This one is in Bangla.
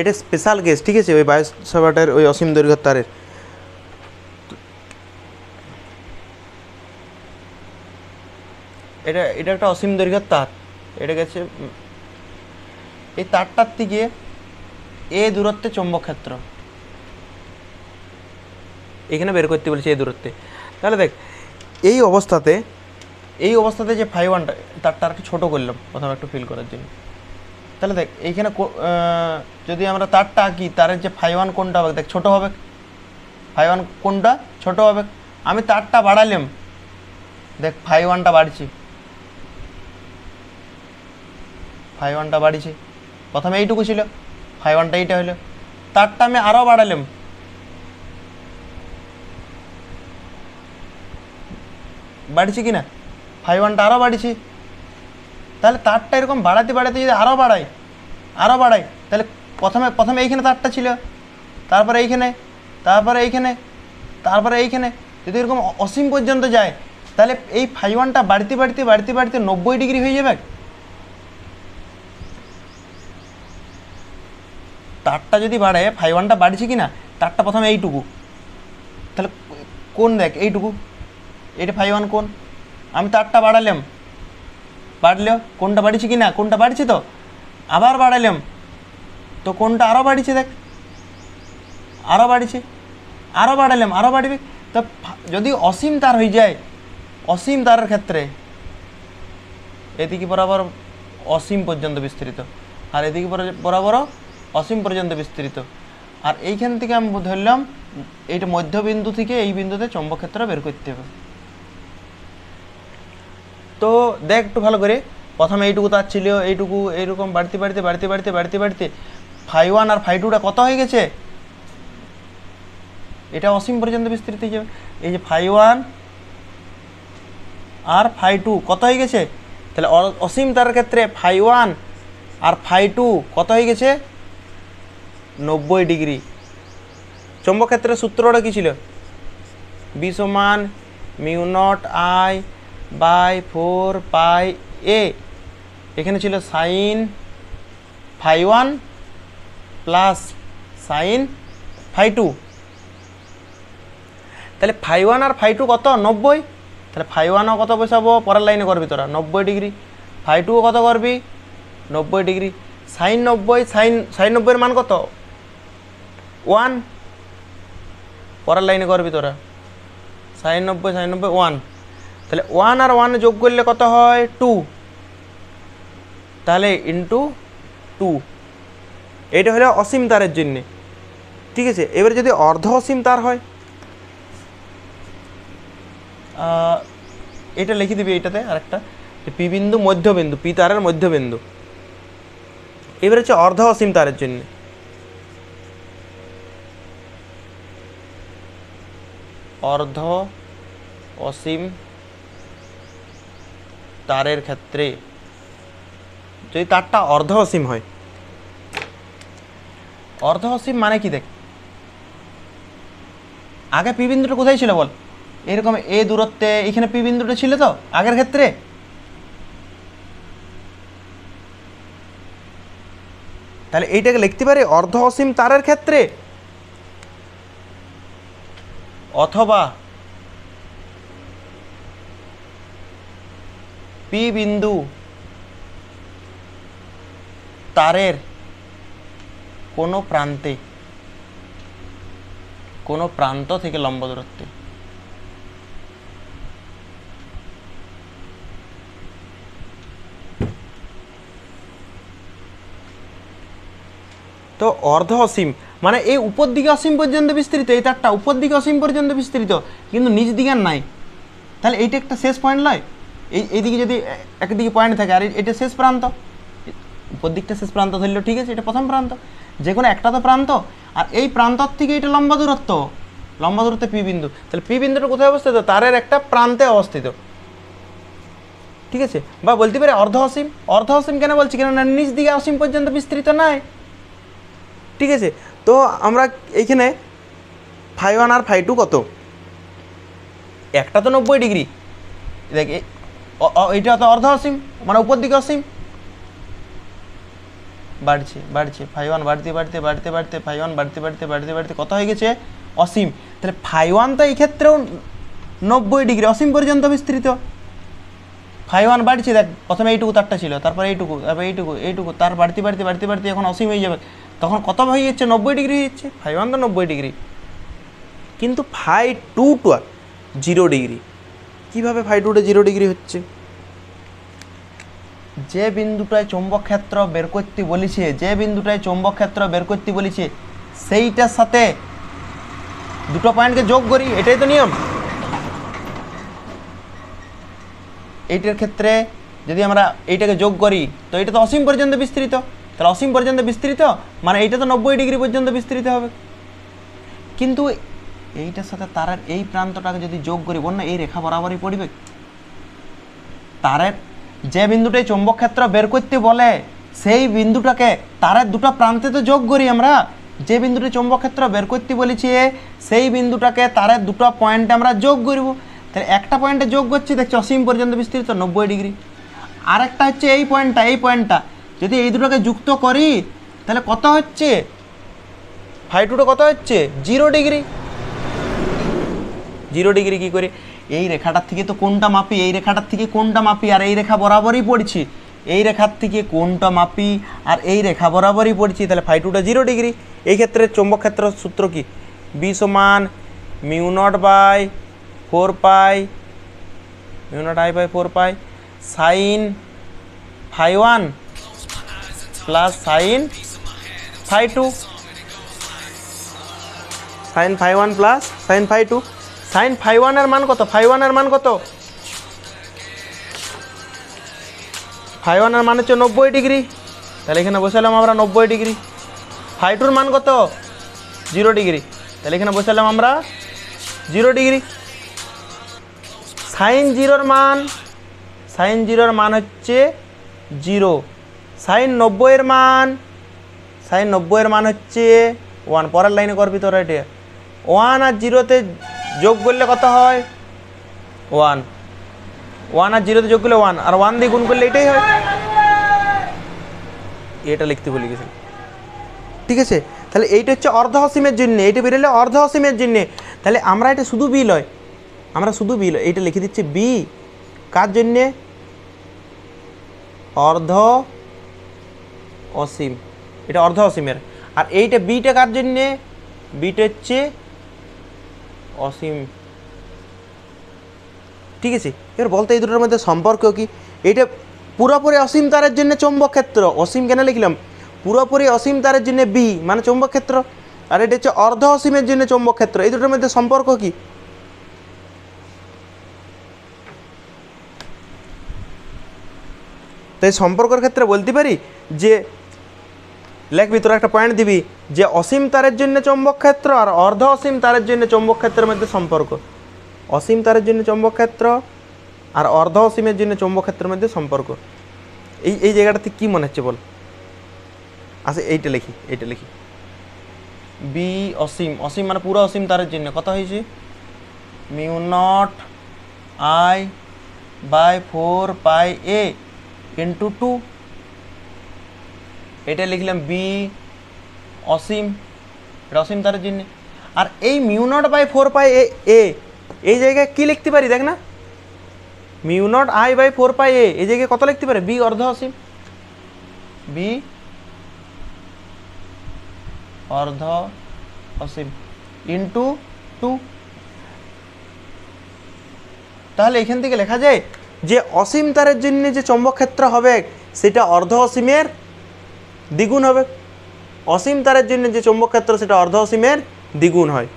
এটা স্পেশাল কেস, ঠিক আছে, ওই 2200 ওয়াটের ওই অসীম দৈর্ঘ্যের তারের। এটা এটা একটা অসীম দৈর্ঘ্যের তার, এটা গেছে এই তারটার থেকে এ দূরত্বে চৌম্বক ক্ষেত্র এখানে বের করতে বলছে এই দূরত্বে। তাহলে দেখ এই অবস্থাতে যে ফাই ওয়ানটা তারটা আর কি ছোটো করলাম প্রথমে একটু ফিল করার জন্য। তাহলে দেখ এইখানে যদি আমরা তারটা আঁকি, তারের যে ফাই ওয়ান কোনটা হবে, দেখ ছোটো হবে, ফাই ওয়ান কোনটা ছোটো হবে। আমি তারটা বাড়ালাম, দেখ ফাই ওয়ানটা বাড়ছে, ফাই ওয়ানটা বাড়ছে, প্রথমে এইটুকু ছিল, ফাই ওয়ানটা এইটা হলো। তারটা আমি আরও বাড়ালাম, বাড়ছে কি না, ফাই ওয়ানটা আরও বাড়ছে। তাহলে তারটা এরকম বাড়াতে বাড়াতে যদি আরও বাড়াই তাহলে প্রথমে এইখানে তারটা ছিল, তারপরে এইখানে, তারপরে এইখানে, তারপরে এইখানে, যদি এরকম অসীম পর্যন্ত যায় তাহলে এই ফাই ওয়ানটা বাড়তে বাড়তে বাড়তে বাড়তে 90 ডিগ্রি হয়ে যাবে। তারটা যদি বাড়ে, ফাই ওয়ানটা বাড়ছে কি না, তারটা প্রথমে এইটুকু, তাহলে কোন দেখ এইটুকু, এটা ফাই ওয়ান কোন, আমি তারটা বাড়ালাম, বাড়লেও কোনটা বাড়ছে কি না, কোনটা বাড়ছে, তো আবার বাড়ালাম, তো কোনটা আরও বাড়ছে, দেখ আরও বাড়ছে, আরও বাড়ালাম আরও বাড়বে। তো যদি অসীম তার হয়ে যায়, অসীম তারের ক্ষেত্রে এদিকে বরাবর অসীম পর্যন্ত বিস্তৃত, আর এদিকে বরাবরও অসীম পর্যন্ত বিস্তৃত, আর এইখান থেকে আমি ধরলাম এইটা মধ্যবিন্দু থেকে এই বিন্দুতে চৌম্বক ক্ষেত্র বের করতে হবে। তো দেখ একটু ভালো করে, প্রথমে এইটুকু তার ছিল, এইটুকু এইরকম বাড়তে বাড়তে বাড়তে বাড়তে বাড়তে বাড়তে ফাই ওয়ান আর ফাই টুটা কত হয়ে গেছে, এটা অসীম পর্যন্ত বিস্তৃত হয়ে যাবে। এই যে ফাই ওয়ান আর ফাই টু কত হয়ে গেছে, তাহলে অসীম তার ক্ষেত্রে ফাই ওয়ান আর ফাই টু কত হয়ে গেছে, 90 ডিগ্রি। চৌম্বক ক্ষেত্রের সূত্রটা কী ছিল, বি সমান mu naught I by 4 pi A, এখানে ছিল sine phi one plus sine phi two. তাহলে ফাই ওয়ান আর ফাই টু কত, 90, তাহলে ফাই ওয়ানও কত বসাবো, পরের লাইনে করবি তোরা 90 ডিগ্রি, ফাই টুও কত করবি 90 ডিগ্রি, সাইন 90, সাইন 90-এর মান কত 1, পরের লাইনে করবি তোরা সাইন 90 1, তাহলে 1 আর 1 যোগ করলে কত হয় 2, তাহলে ইন্টু 2, এইটা হলো অসীম তারের জন্যে, ঠিক আছে। এবারে যদি অর্ধ অসীম তার হয়, এটা লিখে দিবি এইটাতে আরেকটা, পি বিন্দু মধ্যবিন্দু, পি তারের মধ্যবিন্দু। এবারে হচ্ছে অর্ধ অসীম তারের জন্য, অর্ধ অসীম তারের ক্ষেত্রে যদি তারটা অর্ধ অসীম হয়, অর্ধ অসীম মানে কি দেখ, আগে পি বিন্দুটা কোথায় ছিল বল, এরকম এ দূরত্বে এখানে পি বিন্দুটা ছিল তো আগের ক্ষেত্রে, তাহলে এইটাকে লিখতে পারি অর্ধ অসীম তারের ক্ষেত্রে, অথবা পি বিন্দু তারের কোনো প্রান্তে, কোনো প্রান্ত থেকে লম্ব দূরত্বে। তো অর্ধ অসীম মানে এই উপর দিকে অসীম পর্যন্ত বিস্তৃত, এই তারটা উপর দিকে অসীম পর্যন্ত বিস্তৃত কিন্তু নিচ দিকে আর নাই, তাহলে এইটা একটা শেষ পয়েন্ট নয়, এইদিকে যদি একদিকে পয়েন্ট থাকে আর এটা শেষ প্রান্ত, উপর দিকটা শেষ প্রান্ত ধরলেও ঠিক আছে, এটা প্রথম প্রান্ত, যে কোনো একটা তো প্রান্ত, আর এই প্রান্তর থেকে এটা লম্বা দূরত্বে পি বিন্দু, তাহলে পি বিন্দুটা কোথায় অবস্থিত, তারের একটা প্রান্তে অবস্থিত, ঠিক আছে। বা বলতে পারি অর্ধ অসীম কেন বলছি, কেননা নিচ দিকে অসীম পর্যন্ত বিস্তৃত নাই, ঠিক আছে। তো আমরা এইখানে ফাই ওয়ান আর ফাই টু কত, একটা তো 90 ডিগ্রি, দেখ এইটা তো অর্ধ অসীম মানে উপর দিকে অসীম, বাড়ছে বাড়ছে, ফাই ওয়ান বাড়তে বাড়তে বাড়তে বাড়তে ফাই ওয়ান বাড়তে বাড়তে বাড়তে বাড়তে কত হয়ে গেছে অসীম। তাহলে ফাই ওয়ান তো এই ক্ষেত্রেও 90 ডিগ্রি অসীম পর্যন্ত বিস্তৃত। ফাই ওয়ান বাড়ছে, দেখ প্রথমে এইটুকু তারটা ছিল, তারপর এইটুকু, তারপর এইটুকু এইটুকু, তার বাড়তে বাড়তে বাড়তে বাড়তে এখন অসীম হয়ে যাবে। তখন কত হয়ে যাচ্ছে 90 ডিগ্রি হয়ে যাচ্ছে। ফাই ওয়ান তো 90 ডিগ্রি, কিন্তু ফাই টুটা 0 ডিগ্রি। কীভাবে ফাই টুটা 0 ডিগ্রি হচ্ছে? যে বিন্দুটায় চৌম্বক ক্ষেত্র বের করতে বলেছে, যে বিন্দুটায় চৌম্বক ক্ষেত্র বের করতে বলেছে সেইটার সাথে দুটো পয়েন্টকে যোগ করি, এটাই তো নিয়ম। এইটার ক্ষেত্রে যদি আমরা এইটাকে যোগ করি তো এটা তো অসীম পর্যন্ত বিস্তৃত। তাহলে অসীম পর্যন্ত বিস্তৃত মানে এইটা তো 90 ডিগ্রি পর্যন্ত বিস্তৃত হবে। কিন্তু এইটার সাথে তারের এই প্রান্তটাকে যদি যোগ করি, বল না এই রেখা বরাবরই পড়বে। তারের যে বিন্দুটাই চৌম্বক ক্ষেত্র বের করতে বলে সেই বিন্দুটাকে তারের দুটো প্রান্তে তো যোগ করি আমরা। যে বিন্দুটি চৌম্বক ক্ষেত্র বের করতে বলেছি সেই বিন্দুটাকে তারের দুটো পয়েন্টে আমরা যোগ করব। তাহলে একটা পয়েন্টে যোগ করছি, দেখছি অসীম পর্যন্ত বিস্তৃত 90 ডিগ্রি। আর একটা হচ্ছে এই পয়েন্টটা যদি এই দুটোকে যুক্ত করি তাহলে কত হচ্ছে, ফাই টুটা কত হচ্ছে 0 ডিগ্রি। 0 ডিগ্রি কী করে? এই রেখাটার থেকে তো কোনটা মাপি, এই রেখাটার থেকে কোনটা মাপি, আর এই রেখা বরাবরই পড়ছি। এই রেখার থেকে কোনটা মাপি আর এই রেখা বরাবরই পড়ছি, তাহলে ফাই টুটা 0 ডিগ্রি। এই ক্ষেত্রে চৌম্বক ক্ষেত্র সূত্র কি? বি সমান μ0/4 sine phi one plus sine phi two, sine phi one plus sine phi two. Sine phi ওয়ানের মান কত? ফাই ওয়ানের মান কত? ফাই ওয়ানের মান হচ্ছে 90 ডিগ্রি। তাহলে এখানে বসালাম আমরা 90 ডিগ্রি। ফাই টুর মান কত? 0 ডিগ্রি। তাহলে এখানে বসালাম আমরা 0 ডিগ্রি। সাইন জিরোর মান হচ্ছে 0। সাইন 90-এর মান হচ্ছে 1। পরের লাইনে করবি তোরা এটা। 1 আর 0-তে যোগ করলে কত হয়? 1। 1 আর 0-তে যোগ করলে 1, আর 1 দিয়ে গুণ করলে এটাই হয়। এটা লিখতে ভুলে গেছি, ঠিক আছে। তাহলে এইটা হচ্ছে অর্ধ অসীমের জন্য, এইটা বেরোলে অর্ধ অসীমের জন্য। তাহলে আমরা এটা শুধু বি লয়, এইটা লিখে দিচ্ছি বি কার জন্যে? অর্ধ অসীম। এটা অর্ধ অসীমের। আর এইটা বিটা কার জন্যে? বিটা হচ্ছে অসীম, ঠিক আছে। এবার বলতে এই দুটোর মধ্যে সম্পর্ক কি? এইটা পুরোপুরি অসীম তারের জন্য চৌম্বক ক্ষেত্র, অসীম কেন লিখলাম? পুরোপুরি অসীম তারের জন্য বি মানে চৌম্বক ক্ষেত্র, আর এটা হচ্ছে অর্ধ অসীমের জন্য চৌম্বক ক্ষেত্র। এই দুটোর মধ্যে সম্পর্ক কি? তাই সম্পর্কের ক্ষেত্রে বলতে পারি যে লেখবি, তোরা একটা পয়েন্ট দিবি যে অসীম তারের জন্য চৌম্বক ক্ষেত্র আর অর্ধ অসীম তারের জন্য চৌম্বক ক্ষেত্রের মধ্যে সম্পর্ক। অসীম তারের জন্য চৌম্বক ক্ষেত্র আর অর্ধ অসীমের জন্য চৌম্বক ক্ষেত্রের মধ্যে সম্পর্ক। এই জায়গাটা থেকে কী মনে হচ্ছে বল? আচ্ছা এইটা লিখি বি অসীম মানে পুরো অসীম তারের জন্য কত হয়েছে? μ0I/4πa × 2। এটা লিখলাম বি অসীম, এটা অসীম তারের জন্য। আর এই μ0/4πa এই জায়গায় কি লিখতে পারি দেখ না, μ0I/4πa এই জায়গায় কত লিখতে পারে? বি অর্ধ অসীম, বি অর্ধ অসীম × 2। তাহলে এখান থেকে লেখা যায় যে অসীম তারের জন্য যে চৌম্বক ক্ষেত্র হবে সেটা অর্ধ অসীমের দ্বিগুণ হবে। অসীম তারের জন্য যে চৌম্বক ক্ষেত্র সেটা অর্ধ অসীমের দ্বিগুণ হয়।